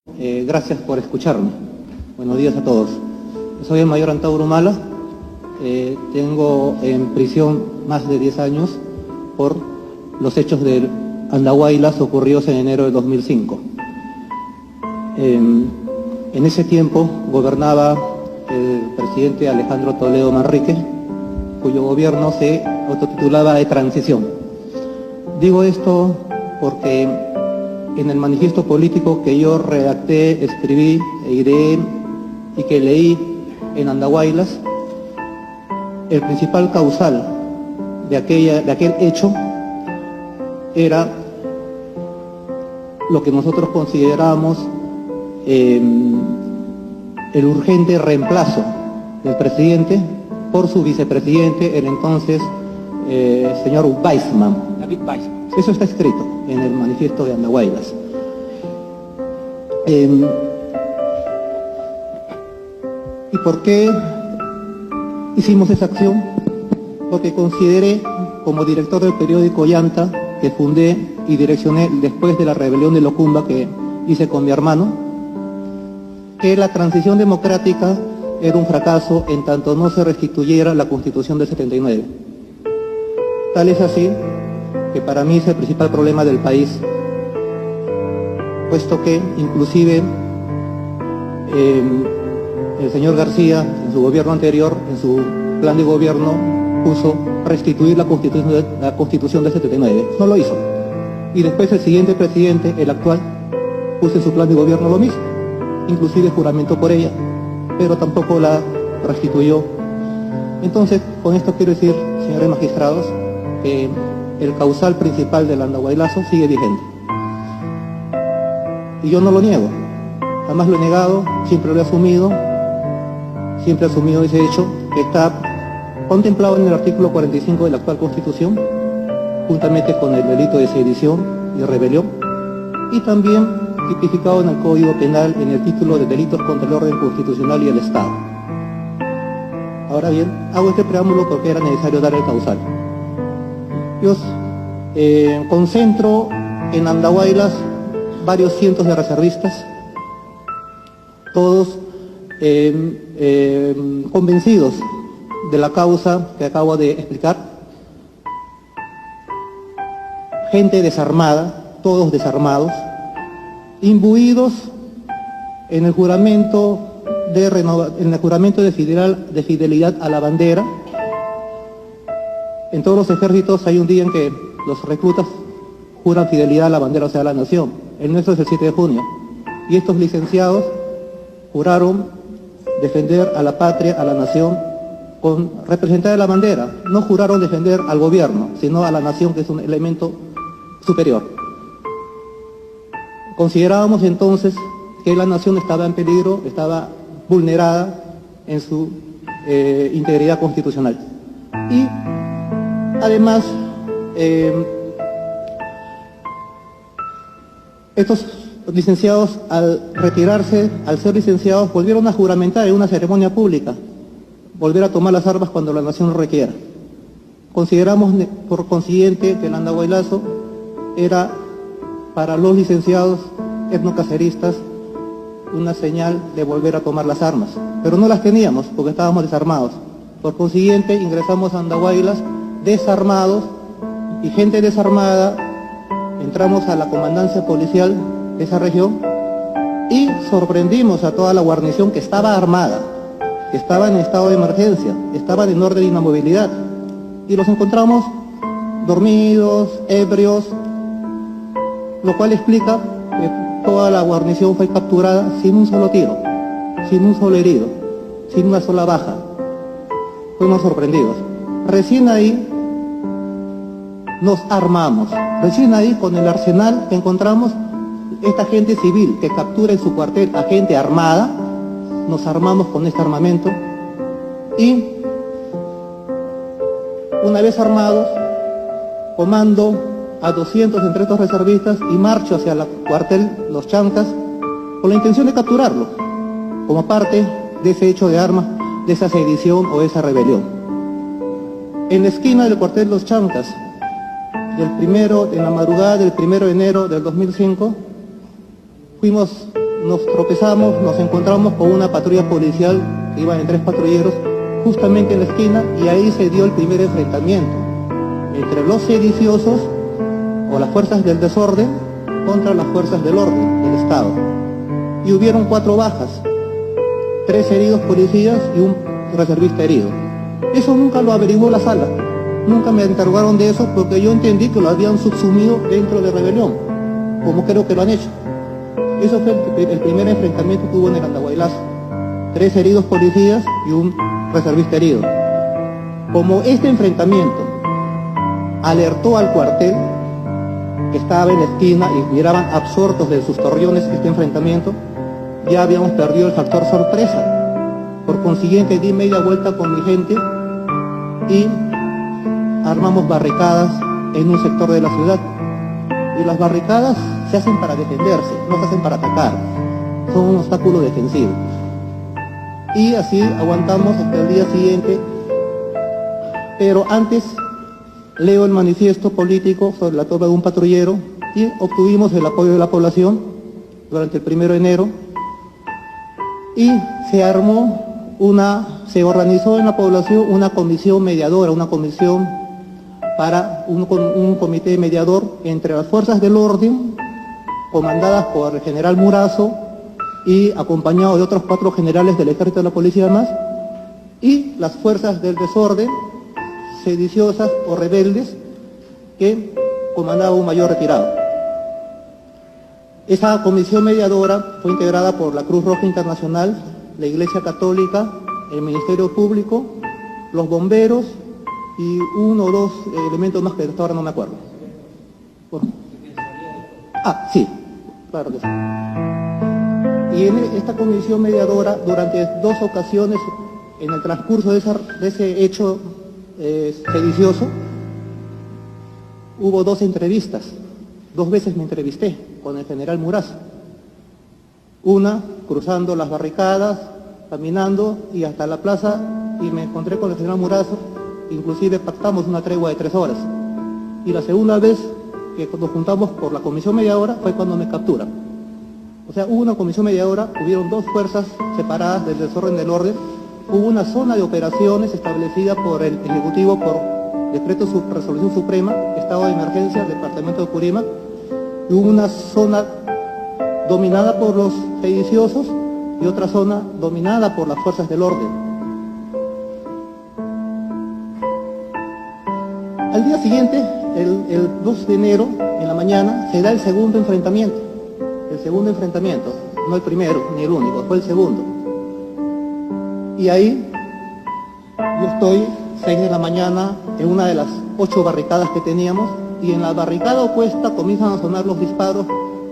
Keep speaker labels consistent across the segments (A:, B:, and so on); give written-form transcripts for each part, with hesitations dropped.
A: Gracias por escucharme. Buenos días a todos. Soy el mayor Antauro Humala. Tengo en prisión más de 10 años por los hechos de Andahuaylas ocurridos en enero de 2005. En ese tiempo gobernaba el presidente Alejandro Toledo Manrique, cuyo gobierno se autotitulaba de transición. Digo esto porque en el manifiesto político que yo redacté, escribí e ideé y que leí en Andahuaylas, el principal causal de aquel hecho era lo que nosotros consideramos el urgente reemplazo del presidente por su vicepresidente, el entonces señor Weissman, David Weissman. Eso está escrito en el manifiesto de Andahuaylas. ¿Y por qué hicimos esa acción? Porque consideré, como director del periódico Llanta, que fundé y direccioné después de la rebelión de Locumba que hice con mi hermano, que la transición democrática era un fracaso en tanto no se restituyera la Constitución del 79. Tal es así que para mí es el principal problema del país, puesto que inclusive el señor García, en su gobierno anterior, en su plan de gobierno, puso restituir la Constitución del 79. No lo hizo. Y después el siguiente presidente, el actual, puso en su plan de gobierno lo mismo. Inclusive juramentó por ella, pero tampoco la restituyó. Entonces, con esto quiero decir, señores magistrados, que el causal principal del Andahuaylazo sigue vigente. Y yo no lo niego, jamás lo he negado, siempre lo he asumido ese hecho que está contemplado en el artículo 45 de la actual Constitución, juntamente con el delito de sedición y rebelión, y también tipificado en el Código Penal en el título de delitos contra el orden constitucional y el Estado. Ahora bien, hago este preámbulo porque era necesario dar el causal. Yo concentro en Andahuaylas varios cientos de reservistas, todos convencidos de la causa que acabo de explicar, gente desarmada, todos desarmados, imbuidos en el juramento de fidelidad a la bandera. En todos los ejércitos hay un día en que los reclutas juran fidelidad a la bandera, o sea, a la nación. El nuestro es el 7 de junio. Y estos licenciados juraron defender a la patria, a la nación, con representar a la bandera. No juraron defender al gobierno, sino a la nación, que es un elemento superior. Considerábamos entonces que la nación estaba en peligro, estaba vulnerada en su integridad constitucional. Y además, estos licenciados, al retirarse, al ser licenciados, volvieron a juramentar en una ceremonia pública, volver a tomar las armas cuando la nación lo requiera. Consideramos, por consiguiente, que el Andahuaylazo era para los licenciados etnocaceristas una señal de volver a tomar las armas, pero no las teníamos porque estábamos desarmados. Por consiguiente, ingresamos a Andahuaylas desarmados y gente desarmada. Entramos a la comandancia policial de esa región y sorprendimos a toda la guarnición que estaba armada, que estaba en estado de emergencia, estaban en orden de inamovilidad, y los encontramos dormidos, ebrios, lo cual explica que toda la guarnición fue capturada sin un solo tiro, sin un solo herido, sin una sola baja. Fuimos sorprendidos. Recién ahí nos armamos, recién ahí con el arsenal que encontramos, esta gente civil que captura en su cuartel a gente armada, nos armamos con este armamento y una vez armados, comando a 200 entre estos reservistas y marcho hacia el cuartel Los Chancas con la intención de capturarlo como parte de ese hecho de armas, de esa sedición o de esa rebelión. En la esquina del cuartel Los Chancas, en la madrugada del 1 de enero del 2005, fuimos nos tropezamos, nos encontramos con una patrulla policial que iban en 3 patrulleros justamente en la esquina, y ahí se dio el primer enfrentamiento entre los sediciosos o las fuerzas del desorden contra las fuerzas del orden del Estado. Y hubieron 4 bajas, 3 heridos policías y un reservista herido. Eso nunca lo averiguó la sala, nunca me interrogaron de eso, porque yo entendí que lo habían subsumido dentro de rebelión, como creo que lo han hecho. Eso fue el primer enfrentamiento que hubo en el Andahuaylazo. 3 heridos policías y un reservista herido. Como este enfrentamiento alertó al cuartel, que estaba en la esquina y miraban absortos de sus torreones este enfrentamiento, ya habíamos perdido el factor sorpresa. Por consiguiente di media vuelta con mi gente y armamos barricadas en un sector de la ciudad. Y las barricadas se hacen para defenderse, no se hacen para atacar, son un obstáculo defensivo. Y así aguantamos hasta el día siguiente, pero antes leo el manifiesto político sobre la toma de un patrullero y obtuvimos el apoyo de la población durante el 1 de enero y se organizó en la población una comisión mediadora, una comisión para un comité mediador entre las fuerzas del orden, comandadas por el general Murazo y acompañado de otros 4 generales del ejército y de la policía más, y las fuerzas del desorden, sediciosas o rebeldes, que comandaba un mayor retirado. Esa comisión mediadora fue integrada por la Cruz Roja Internacional, la Iglesia Católica, el Ministerio Público, los bomberos y 1 o 2 elementos más que hasta ahora no me acuerdo. Sí, claro que sí. Y en esta comisión mediadora, durante 2 ocasiones, en el transcurso de ese hecho sedicioso, hubo 2 entrevistas. 2 veces me entrevisté con el general Murazo. Una cruzando las barricadas, caminando y hasta la plaza, y me encontré con el general Murazo, inclusive pactamos una tregua de 3 horas. Y la segunda vez que nos juntamos por la comisión mediadora fue cuando me capturan. O sea, hubo una comisión mediadora, hubieron 2 fuerzas separadas del desorden del orden, hubo una zona de operaciones establecida por el Ejecutivo por decreto resolución suprema, estado de emergencia, departamento de Purímac, y hubo una zona dominada por los sediciosos y otra zona dominada por las fuerzas del orden. Al día siguiente, el 2 de enero, en la mañana, se da el segundo enfrentamiento. El segundo enfrentamiento, no el primero ni el único, fue el segundo. Y ahí yo estoy 6 de la mañana en una de las 8 barricadas que teníamos, y en la barricada opuesta comienzan a sonar los disparos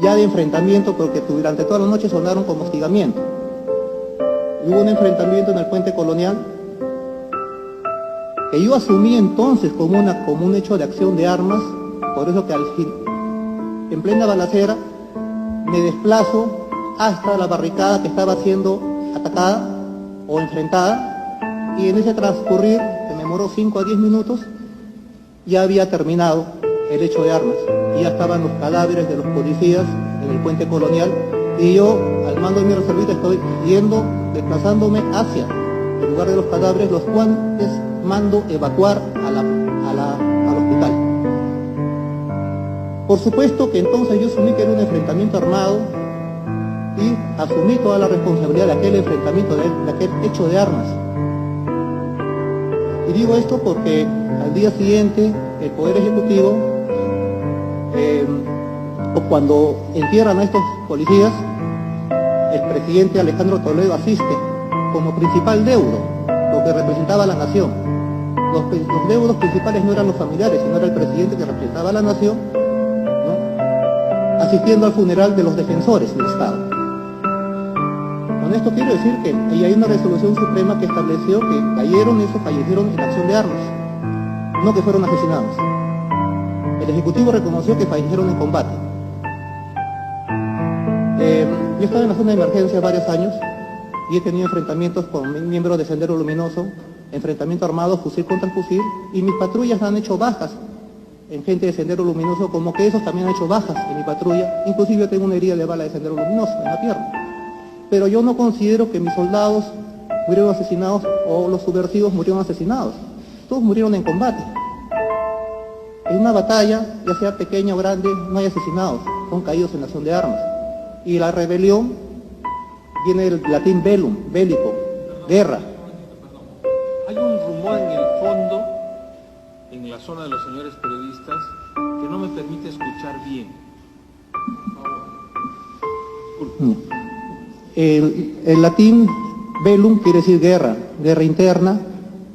A: ya de enfrentamiento, porque durante toda la noche sonaron como hostigamiento. Y hubo un enfrentamiento en el puente Colonial que yo asumí entonces como un hecho de acción de armas, por eso que en plena balacera me desplazo hasta la barricada que estaba siendo atacada o enfrentada, y en ese transcurrir, que me demoró 5 a 10 minutos, ya había terminado el hecho de armas, y ya estaban los cadáveres de los policías en el puente Colonial, y yo, al mando de mi reservista, estoy desplazándome hacia el lugar de los cadáveres, los cuales mando evacuar al hospital. Por supuesto que entonces yo asumí que era un enfrentamiento armado y asumí toda la responsabilidad de aquel enfrentamiento, de aquel hecho de armas. Y digo esto porque al día siguiente el Poder Ejecutivo, cuando entierran a estos policías, el presidente Alejandro Toledo asiste como principal deudo, lo que representaba a la nación. Los deudos principales no eran los familiares, sino era el presidente que representaba a la nación, ¿no?, asistiendo al funeral de los defensores del Estado. Con esto quiero decir que hay una resolución suprema que estableció que fallecieron en acción de armas, no que fueron asesinados. El Ejecutivo reconoció que fallecieron en combate. Yo estaba en la zona de emergencia varios años y he tenido enfrentamientos con miembros de Sendero Luminoso, enfrentamiento armado, fusil contra fusil, y mis patrullas han hecho bajas en gente de Sendero Luminoso, como que esos también han hecho bajas en mi patrulla. Inclusive yo tengo una herida de bala de Sendero Luminoso en la pierna. Pero yo no considero que mis soldados murieron asesinados o los subversivos murieron asesinados. Todos murieron en combate. En una batalla, ya sea pequeña o grande, no hay asesinados, son caídos en la acción de armas. Y la rebelión viene del latín bellum, bélico, guerra.
B: Hay un rumor en el fondo, en la zona de los señores periodistas, que no me permite escuchar bien.
A: El latín bellum quiere decir guerra, guerra interna,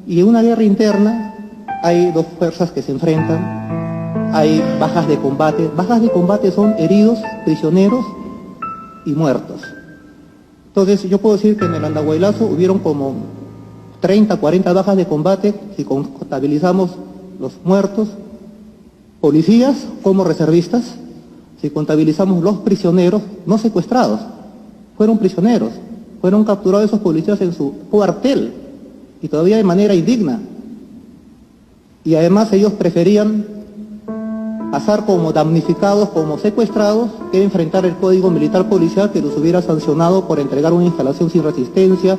A: y en una guerra interna hay dos fuerzas que se enfrentan, hay bajas de combate son heridos, prisioneros y muertos. Entonces yo puedo decir que en el Andahuaylazo hubieron como 30, 40 bajas de combate, si contabilizamos los muertos, policías como reservistas, si contabilizamos los prisioneros, no secuestrados, fueron prisioneros, fueron capturados esos policías en su cuartel, y todavía de manera indigna. Y además ellos preferían pasar como damnificados, como secuestrados, que enfrentar el Código Militar Policial, que los hubiera sancionado por entregar una instalación sin resistencia,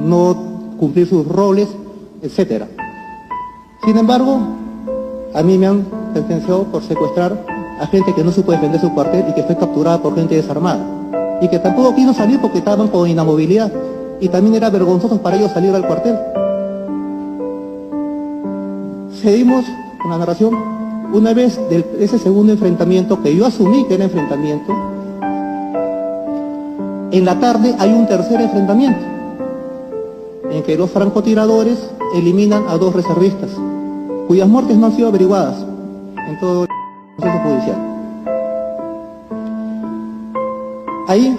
A: no cumplir sus roles, etc. Sin embargo, a mí me han sentenciado por secuestrar a gente que no supo defender su cuartel y que fue capturada por gente desarmada. Y que tampoco quiso salir porque estaban con inamovilidad. Y también era vergonzoso para ellos salir al cuartel. Seguimos con la narración. Una vez de ese segundo enfrentamiento, que yo asumí que era enfrentamiento, en la tarde hay un tercer enfrentamiento, en que los francotiradores eliminan a 2 reservistas, cuyas muertes no han sido averiguadas en todo el proceso judicial. Ahí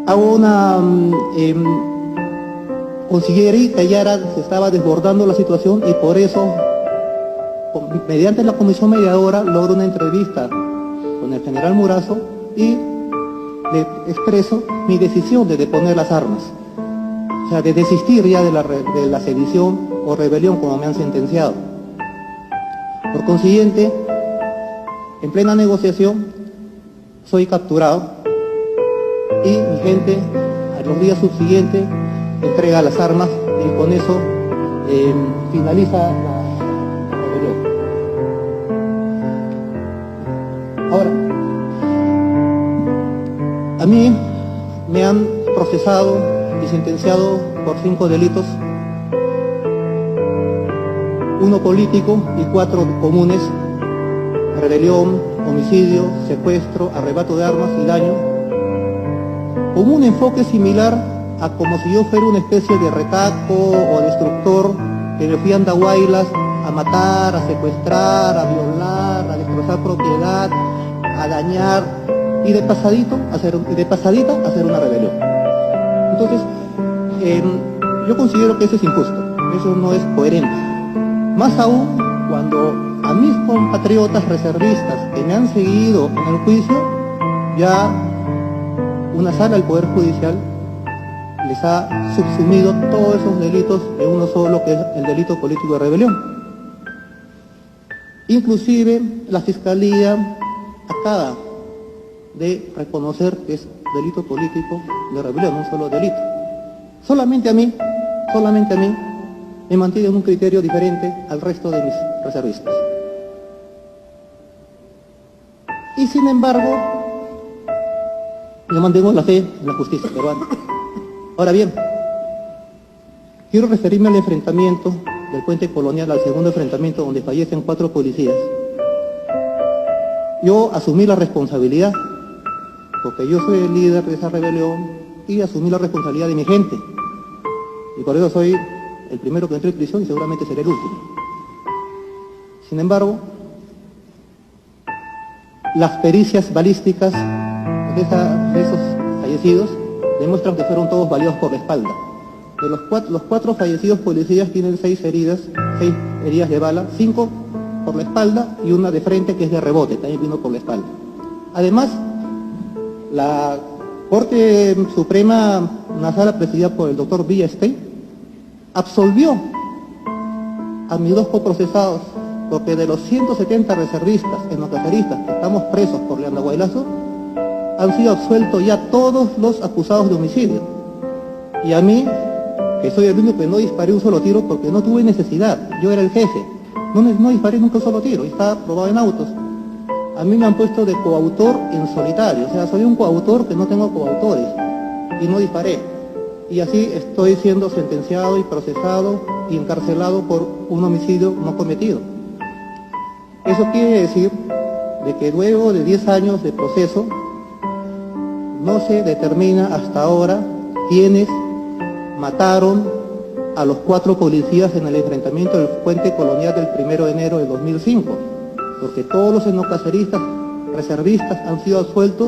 A: hago una... consideré que ya se estaba desbordando la situación y por eso, mediante la comisión mediadora, logro una entrevista con el general Murazo y le expreso mi decisión de deponer las armas. O sea, de desistir ya de la sedición o rebelión como me han sentenciado. Por consiguiente, en plena negociación, soy capturado y mi gente, a los días subsiguientes, entrega las armas y con eso finaliza la rebelión. Ahora, a mí me han procesado y sentenciado por 5 delitos, 1 político y 4 comunes: rebelión, homicidio, secuestro, arrebato de armas y daño, con un enfoque similar a como si yo fuera una especie de retaco o destructor, que me fui a Andahuaylas a matar, a secuestrar, a violar, a destrozar propiedad, a dañar, y de pasadita hacer una rebelión. Entonces, yo considero que eso es injusto, eso no es coherente. Más aún cuando a mis compatriotas reservistas que me han seguido en el juicio, ya una sala del Poder Judicial les ha subsumido todos esos delitos en uno solo, que es el delito político de rebelión. Inclusive la Fiscalía acaba de reconocer que es delito político de rebelión, un solo delito. Solamente a mí me mantiene en un criterio diferente al resto de mis reservistas. Y sin embargo, le mantengo la fe en la justicia peruana. Ahora bien, quiero referirme al enfrentamiento del Puente Colonial, al segundo enfrentamiento donde fallecen 4 policías. Yo asumí la responsabilidad, porque yo soy el líder de esa rebelión y asumí la responsabilidad de mi gente. Y por eso soy el primero que entré en prisión y seguramente seré el último. Sin embargo, las pericias balísticas de esos fallecidos demuestran que fueron todos baleados por la espalda. De los 4 fallecidos policías tienen 6 heridas de bala, 5 por la espalda y una de frente que es de rebote, también vino por la espalda. Además, la Corte Suprema, una sala presidida por el doctor Villestein, absolvió a mis 2 coprocesados porque de los 170 reservistas, etnocaceristas que estamos presos por Leandahuaylazo, han sido absueltos ya todos los acusados de homicidio. Y a mí, que soy el único que no disparé un solo tiro porque no tuve necesidad, yo era el jefe, no disparé nunca un solo tiro, y estaba probado en autos. A mí me han puesto de coautor en solitario, o sea, soy un coautor que no tengo coautores, y no disparé. Y así estoy siendo sentenciado y procesado y encarcelado por un homicidio no cometido. Eso quiere decir de que luego de 10 años de proceso, no se determina hasta ahora quiénes mataron a los 4 policías en el enfrentamiento del puente colonial del 1 de enero de 2005, porque todos los etnocaceristas, reservistas han sido absueltos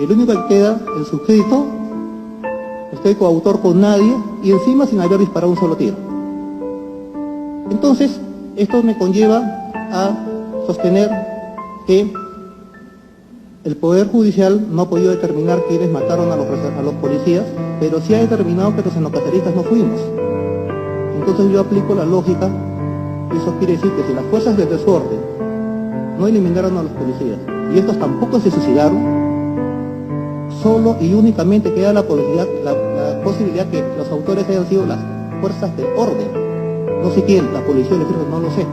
A: y el único que queda, el suscrito, estoy coautor con nadie y encima sin haber disparado un solo tiro. Entonces, esto me conlleva a sostener que el Poder Judicial no ha podido determinar quiénes mataron a los policías, pero sí ha determinado que los etnocaceristas no fuimos. Entonces yo aplico la lógica, y eso quiere decir que si las fuerzas de desorden no eliminaron a los policías y estos tampoco se suicidaron, solo y únicamente queda la posibilidad que los autores hayan sido las fuerzas de orden. No sé quién, la policía o el ejército, no lo sé,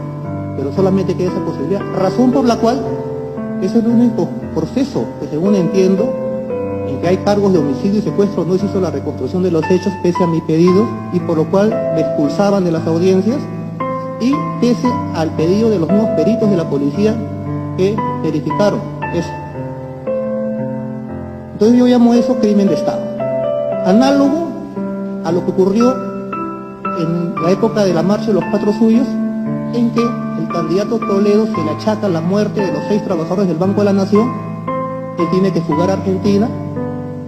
A: pero solamente queda esa posibilidad. Razón por la cual es el único proceso que, según entiendo, en que hay cargos de homicidio y secuestro, no se hizo la reconstrucción de los hechos pese a mi pedido y por lo cual me expulsaban de las audiencias y pese al pedido de los nuevos peritos de la policía que verificaron eso. Entonces yo llamo eso crimen de Estado, análogo a lo que ocurrió en la época de la marcha de los 4 suyos, en que el candidato Toledo se le achaca la muerte de los 6 trabajadores del Banco de la Nación, él tiene que fugar a Argentina,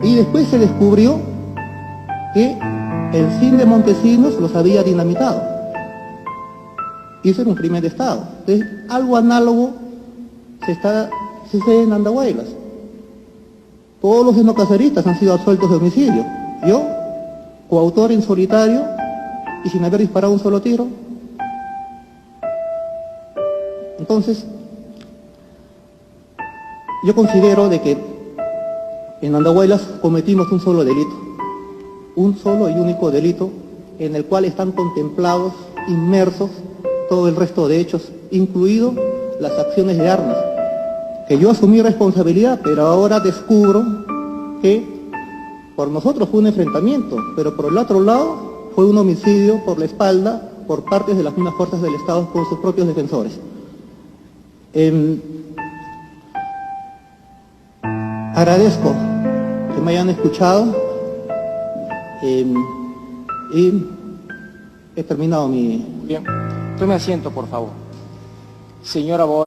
A: y después se descubrió que el CIN de Montesinos los había dinamitado. Y eso era un crimen de Estado. Entonces, algo análogo sucede en Andahuaylas. Todos los etnocaceristas han sido absueltos de homicidio. Yo, coautor en solitario y sin haber disparado un solo tiro. Entonces, yo considero de que en Andahuaylas cometimos un solo delito, un solo y único delito en el cual están contemplados, inmersos, todo el resto de hechos, incluido las acciones de armas, que yo asumí responsabilidad, pero ahora descubro que por nosotros fue un enfrentamiento, pero por el otro lado fue un homicidio por la espalda por parte de las mismas fuerzas del Estado con sus propios defensores. Agradezco que me hayan escuchado y he terminado mi...
C: Bien, tome asiento, por favor. Señor abogado.